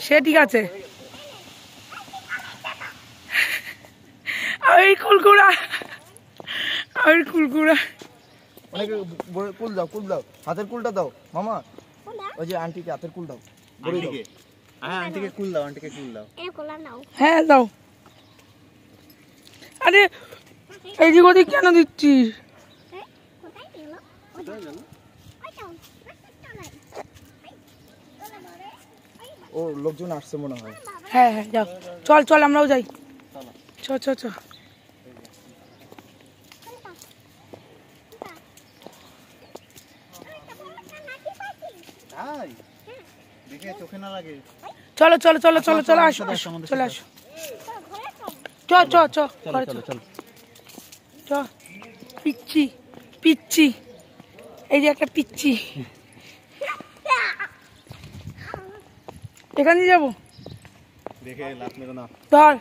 সে ঠিক আছে। ওই কুলকুড়া, ওই কুলকুড়া। অনেকে কুল দাও, কুল দাও, হাতের কুলটা দাও মামা। ওই যে আন্টিকে হাতের কুল দাও, আন্টিকে। হ্যাঁ আন্টিকে কুল দাও, আন্টিকে কুল দাও। হ্যাঁ দাও। আরে এদিক ওদিক কেন দিচ্ছিস? ও লোকজন আসছে মনে হয়। হ্যাঁ হ্যাঁ যাও, চল চল আমরাও যাই। চ চ চ। দেখে চোখে না লাগে। চলো চলো চলো চলো চলো, আসো চলে আসো। চ চ চ চলো চলো। চ। পিচ্ছি পিচ্ছি, এই যে একটা পিচ্ছি। এখানে যাবো, দেখে লাভ মেরো না। ধর।